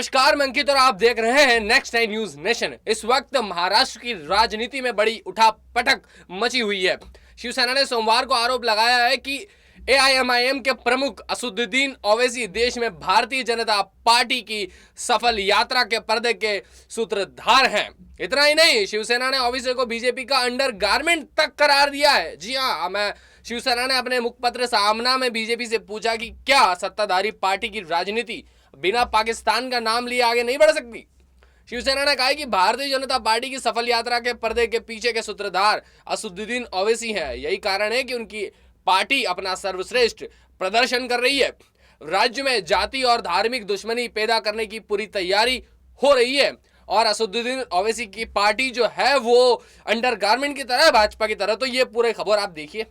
नमस्कार, मैं अंकित और आप देख रहे हैं नेक्स्ट 9 न्यूज नेशन। इस वक्त महाराष्ट्र की राजनीति में बड़ी उठापटक मची हुई है। शिवसेना ने सोमवार को आरोप लगाया है कि एआईएमआईएम के प्रमुख असदुद्दीन ओवैसी देश में भारतीय जनता पार्टी की सफल यात्रा के पर्दे के सूत्रधार हैं। इतना ही नहीं, शिवसेना ने ओवैसी को बीजेपी का अंडरगारमेंट तक करार दिया है। जी हाँ, शिवसेना ने अपने मुखपत्र सामना में बीजेपी से पूछा कि क्या सत्ताधारी पार्टी की राजनीति बिना पाकिस्तान का नाम लिए आगे नहीं बढ़ सकती। शिवसेना ने कहा कि भारतीय जनता पार्टी की सफल यात्रा के पर्दे के पीछे के सूत्रधार असदुद्दीन ओवैसी हैं। यही कारण है कि उनकी पार्टी अपना सर्वश्रेष्ठ प्रदर्शन कर रही है। राज्य में जाति और धार्मिक दुश्मनी पैदा करने की पूरी तैयारी हो रही है और असदुद्दीन ओवैसी की पार्टी जो है वो अंडरगारमेंट की तरह है, भाजपा की तरह। तो ये पूरे खबर आप देखिए।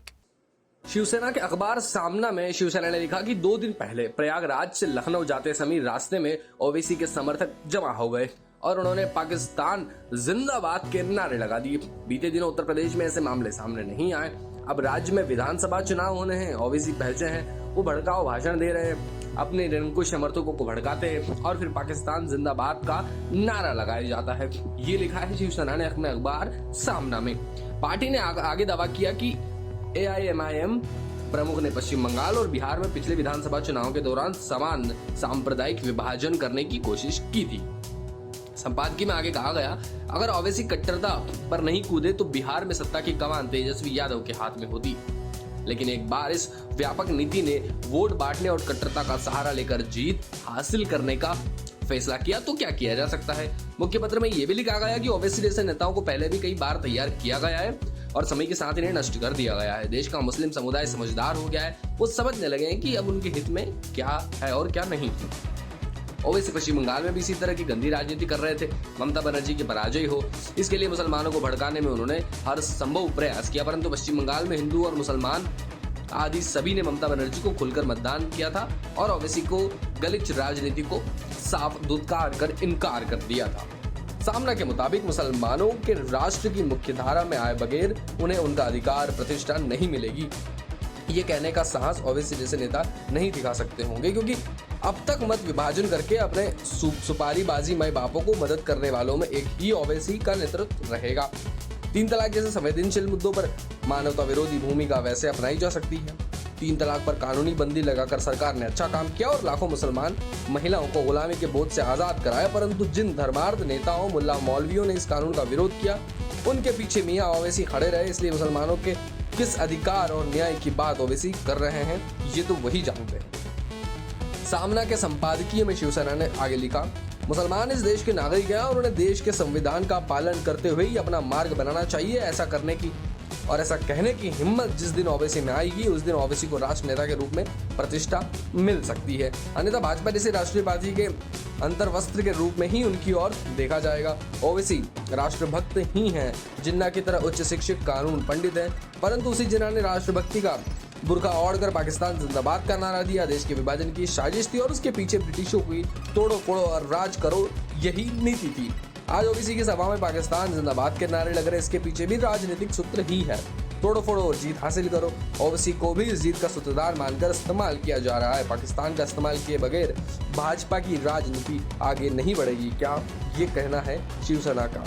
शिवसेना के अखबार सामना में शिवसेना ने लिखा कि 2 दिन पहले प्रयागराज से लखनऊ जाते समय रास्ते में ओवैसी के समर्थक जमा हो गए और उन्होंने पाकिस्तान जिंदाबाद के नारे लगा दिए। बीते दिनों उत्तर प्रदेश में ऐसे मामले सामने नहीं आए। अब राज्य में विधानसभा चुनाव होने हैं, ओवैसी पहुंचे हैं, वो भड़काऊ भाषण दे रहे हैं, अपने निरंकुश समर्थकों को भड़काते हैं और फिर पाकिस्तान जिंदाबाद का नारा लगाया जाता है। ये लिखा है शिवसेना ने अपने अखबार सामना में। पार्टी ने आगे दावा किया कि एआईएमआईएम प्रमुख ने पश्चिम बंगाल और बिहार में पिछले विधानसभा चुनाव के दौरान समान सांप्रदायिक विभाजन करने की कोशिश की थी। संपादकीय में आगे कहा गया, अगर ओवैसी कट्टरता पर नहीं कूदे तो बिहार में सत्ता की कमान तेजस्वी यादव के हाथ में होती। लेकिन एक बार इस व्यापक नीति ने वोट बांटने और कट्टरता का सहारा लेकर जीत हासिल करने का फैसला किया तो क्या किया जा सकता है। मुख्य पत्र में यह भी लिखा गया कि ओवैसी जैसे नेताओं को पहले भी कई बार तैयार किया गया है और समय के साथ इन्हें नष्ट कर दिया गया है। देश का मुस्लिम समुदाय समझदार हो गया है, वो समझने लगे हैं कि अब उनके हित में क्या है और क्या नहीं। ओवैसी पश्चिम बंगाल में भी इसी तरह की गंदी राजनीति कर रहे थे। ममता बनर्जी की पराजय हो, इसके लिए मुसलमानों को भड़काने में उन्होंने हर संभव प्रयास किया, परंतु पश्चिम बंगाल में हिंदू और मुसलमान आदि सभी ने ममता बनर्जी को खुलकर मतदान किया था और ओवैसी को गलिच राजनीति को साफ दुत्कार कर इनकार कर दिया था। सामना के मुताबिक मुसलमानों के राष्ट्र की मुख्यधारा में आए बगैर उन्हें उनका अधिकार प्रतिष्ठा नहीं मिलेगी। ये कहने का साहस ओवैसी जैसे नेता नहीं दिखा सकते होंगे, क्योंकि अब तक मत विभाजन करके अपने सुपारीबाजी माई बापों को मदद करने वालों में एक ही ओवैसी का नेतृत्व रहेगा। 3 तलाक जैसे संवेदनशील मुद्दों पर मानवता विरोधी भूमिका वैसे अपनाई जा सकती है। 3 तलाक पर कानूनी बंदी लगाकर सरकार ने अच्छा काम किया और लाखों मुसलमान महिलाओं को गुलामी के बोझ से आजाद कराया, परंतु जिन धर्मार्थ नेताओं मुल्ला मौलवियों ने इस कानून का विरोध किया उनके पीछे मियां ओवैसी खड़े रहे। इसलिए मुसलमानों के किस अधिकार और न्याय की बात ओवैसी कर रहे हैं ये तो वही जानते हैं। सामना के संपादकीय में शिवसेना ने आगे लिखा, मुसलमान इस देश के नागरिक हैं और उन्हें देश के संविधान का पालन करते हुए ही अपना मार्ग बनाना चाहिए। ऐसा करने की और ऐसा कहने की हिम्मत जिस दिन ओवैसी में आएगी उस दिन ओवैसी को राष्ट्र नेता के रूप में प्रतिष्ठा मिल सकती है, अन्यथा भाजपा जैसे राष्ट्रीय पार्टी के अंतर्वस्त्र के रूप में ही उनकी ओर देखा जाएगा। ओवैसी राष्ट्रभक्त ही हैं, जिन्ना की तरह उच्च शिक्षित कानून पंडित हैं, परंतु उसी जिन्ना ने राष्ट्रभक्ति का बुर्का ओढ़कर पाकिस्तान जिंदाबाद का नारा दिया। देश के विभाजन की साजिश थी और उसके पीछे ब्रिटिशों की तोड़ो फोड़ो और राज करो यही नीति थी। आज ओवैसी की सभा में पाकिस्तान जिंदाबाद के नारे लग रहे, इसके पीछे भी राजनीतिक सूत्र ही है। तोड़ो फोड़ो और जीत हासिल करो। ओवैसी को भी इस जीत का सूत्रधार मानकर इस्तेमाल किया जा रहा है। पाकिस्तान का इस्तेमाल किए बगैर भाजपा की राजनीति आगे नहीं बढ़ेगी, क्या ये कहना है शिवसेना का।